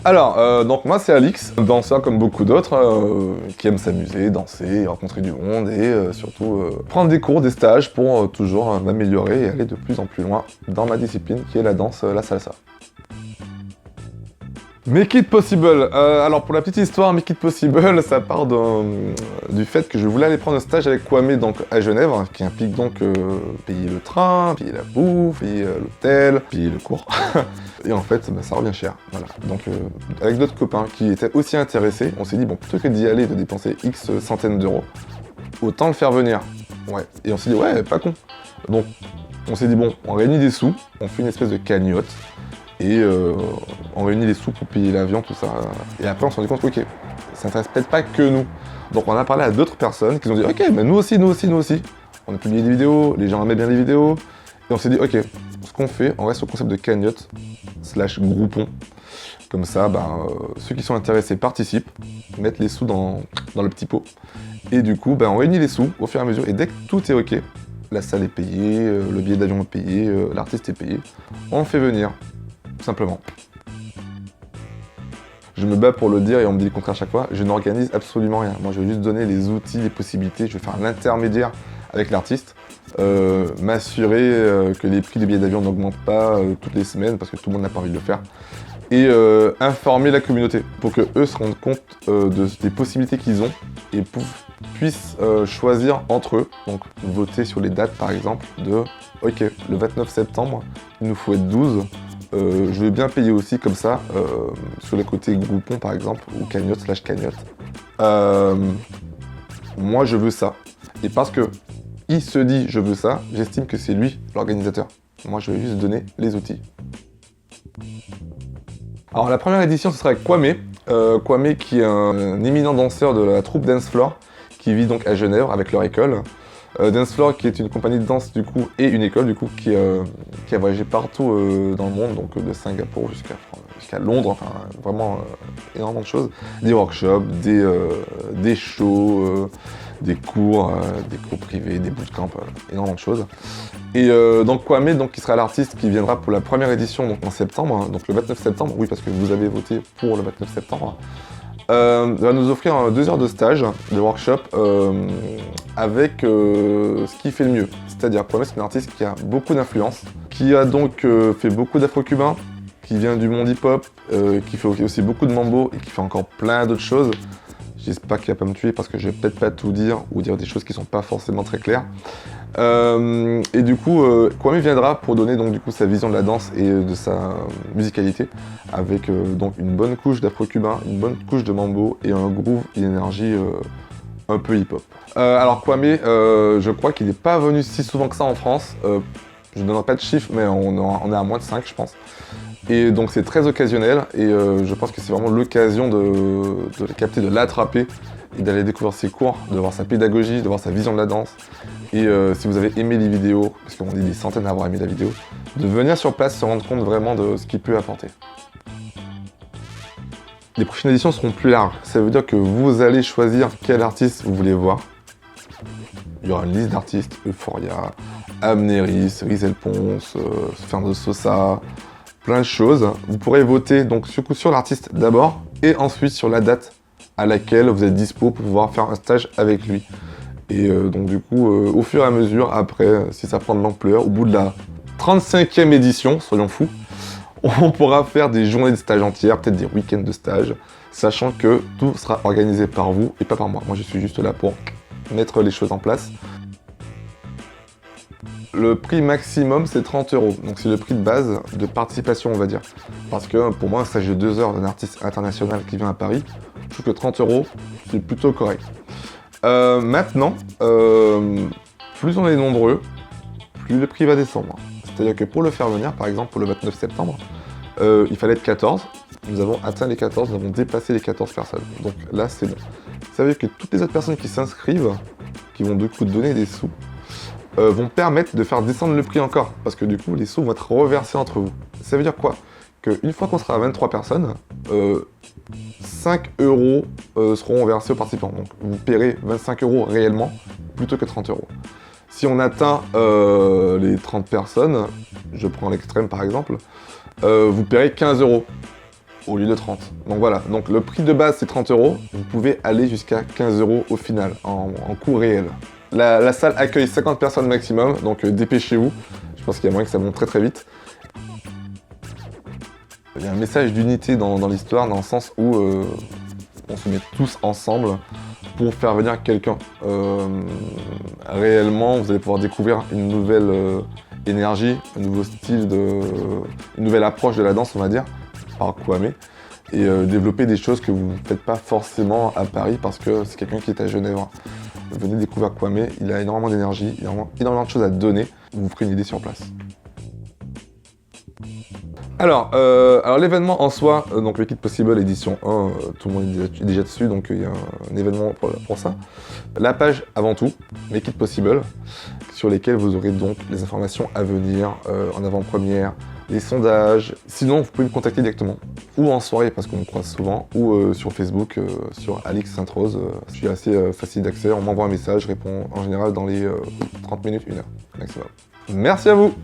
Alors, donc moi c'est Alix, danseur comme beaucoup d'autres, qui aime s'amuser, danser, rencontrer du monde et surtout prendre des cours, des stages pour toujours m'améliorer et aller de plus en plus loin dans ma discipline qui est la danse, la salsa. Make It Possible. Alors pour la petite histoire, Make It Possible, ça part du fait que je voulais aller prendre un stage avec Kwame donc à Genève, qui implique donc payer le train, payer la bouffe, payer l'hôtel, payer le cours. Et en fait, bah, ça revient cher. Voilà. Donc avec d'autres copains qui étaient aussi intéressés, on s'est dit bon, plutôt que d'y aller et de dépenser X centaines d'euros, autant le faire venir. Ouais. Et on s'est dit ouais, pas con. Donc on s'est dit bon, on réunit des sous, on fait une espèce de cagnotte. Et on réunit les sous pour payer l'avion, tout ça. Et après, on s'est rendu compte, ok, ça n'intéresse peut-être pas que nous. Donc on a parlé à d'autres personnes qui nous ont dit, ok, mais nous aussi. On a publié des vidéos, les gens aimaient bien les vidéos. Et on s'est dit, ok, ce qu'on fait, on reste au concept de cagnotte / groupon. Comme ça, ceux qui sont intéressés participent, mettent les sous dans le petit pot. Et du coup, on réunit les sous au fur et à mesure. Et dès que tout est ok, la salle est payée, le billet d'avion est payé, l'artiste est payé, on le fait venir. Tout simplement. Je me bats pour le dire et on me dit le contraire à chaque fois, je n'organise absolument rien. Moi je vais juste donner les outils, les possibilités, je vais faire l'intermédiaire avec l'artiste, m'assurer que les prix des billets d'avion n'augmentent pas toutes les semaines parce que tout le monde n'a pas envie de le faire. Et informer la communauté pour que eux se rendent compte des possibilités qu'ils ont et puissent choisir entre eux, donc voter sur les dates par exemple de ok, le 29 septembre, il nous faut être 12. Je vais bien payer aussi comme ça, sur les côtés groupon par exemple, ou cagnotte / cagnotte. Moi je veux ça. Et parce que il se dit je veux ça, j'estime que c'est lui l'organisateur. Moi je vais juste donner les outils. Alors la première édition ce sera avec Kwame. Kwame qui est un éminent danseur de la troupe Dance Floor, qui vit donc à Genève avec leur école. Dance Floor qui est une compagnie de danse du coup et une école du coup qui a voyagé partout dans le monde, donc de Singapour jusqu'à Londres, enfin vraiment énormément de choses, des workshops, des shows, des cours privés, des bootcamps, énormément de choses. Et donc Kwame donc, qui sera l'artiste qui viendra pour la première édition donc en septembre, hein, donc le 29 septembre, oui parce que vous avez voté pour le 29 septembre. Va nous offrir 2 heures de stage, de workshop, avec ce qui fait le mieux. C'est-à-dire Kwame c'est un artiste qui a beaucoup d'influence, qui a donc fait beaucoup d'afro-cubain, qui vient du monde hip-hop, qui fait aussi beaucoup de mambo et qui fait encore plein d'autres choses. J'espère qu'il va pas me tuer parce que je vais peut-être pas tout dire ou dire des choses qui sont pas forcément très claires. Et du coup, Kwame viendra pour donner donc du coup sa vision de la danse et de sa musicalité, avec donc une bonne couche d'afro-cubain, une bonne couche de mambo et un groove et une énergie un peu hip-hop. Alors Kwame, je crois qu'il n'est pas venu si souvent que ça en France. Je ne donnerai pas de chiffres, mais on est à moins de 5 je pense. Et donc c'est très occasionnel et je pense que c'est vraiment l'occasion de le capter, de l'attraper et d'aller découvrir ses cours, de voir sa pédagogie, de voir sa vision de la danse. Et si vous avez aimé les vidéos, parce qu'on dit des centaines à avoir aimé la vidéo, de venir sur place se rendre compte vraiment de ce qu'il peut apporter. Les prochaines éditions seront plus larges, ça veut dire que vous allez choisir quel artiste vous voulez voir. Il y aura une liste d'artistes, Euphoria, Amneris, Rizel Pons, Fernando Sosa, plein de choses. Vous pourrez voter donc sur l'artiste d'abord et ensuite sur la date à laquelle vous êtes dispo pour pouvoir faire un stage avec lui. Et donc du coup, au fur et à mesure, après, si ça prend de l'ampleur, au bout de la 35e édition, soyons fous, on pourra faire des journées de stage entières, peut-être des week-ends de stage, sachant que tout sera organisé par vous et pas par moi. Moi, je suis juste là pour mettre les choses en place. Le prix maximum, c'est 30 €. Donc c'est le prix de base de participation, on va dire. Parce que pour moi, un stage de 2 heures d'un artiste international qui vient à Paris, je trouve que 30 €, c'est plutôt correct. Maintenant, plus on est nombreux, plus le prix va descendre. C'est-à-dire que pour le faire venir, par exemple pour le 29 septembre, il fallait être 14. Nous avons atteint les 14, nous avons dépassé les 14 personnes. Donc là, c'est bon. Ça veut dire que toutes les autres personnes qui s'inscrivent, qui vont du coup donner des sous, vont permettre de faire descendre le prix encore. Parce que du coup, les sous vont être reversés entre vous. Ça veut dire quoi? Qu'une fois qu'on sera à 23 personnes, 5 € seront versés aux participants. Donc vous paierez 25 € réellement, plutôt que 30 €. Si on atteint les 30 personnes, je prends l'extrême par exemple, vous paierez 15 €. au lieu de 30. Donc voilà, donc le prix de base c'est 30 €, vous pouvez aller jusqu'à 15 € au final, en coût réel. La salle accueille 50 personnes maximum, donc dépêchez-vous, je pense qu'il y a moyen que ça monte très très vite. Il y a un message d'unité dans l'histoire, dans le sens où on se met tous ensemble pour faire venir quelqu'un. Réellement, vous allez pouvoir découvrir une nouvelle énergie, un nouveau style, une nouvelle approche de la danse, on va dire, par Kwame, et développer des choses que vous ne faites pas forcément à Paris parce que c'est quelqu'un qui est à Genève. Venez découvrir Kwame, il a énormément d'énergie, il a énormément de choses à donner, vous vous ferez une idée sur place. Alors l'événement en soi, donc Make It Possible édition 1, tout le monde est déjà dessus, donc il y a un événement pour ça. La page avant tout, Make It Possible, sur lesquelles vous aurez donc les informations à venir en avant-première, les sondages. Sinon, vous pouvez me contacter directement, ou en soirée parce qu'on me croise souvent, ou sur Facebook, sur Alix Sainte-Rose. Je suis assez facile d'accès, on m'envoie un message, je réponds en général dans les 30 minutes, 1 heure maximum. Merci à vous!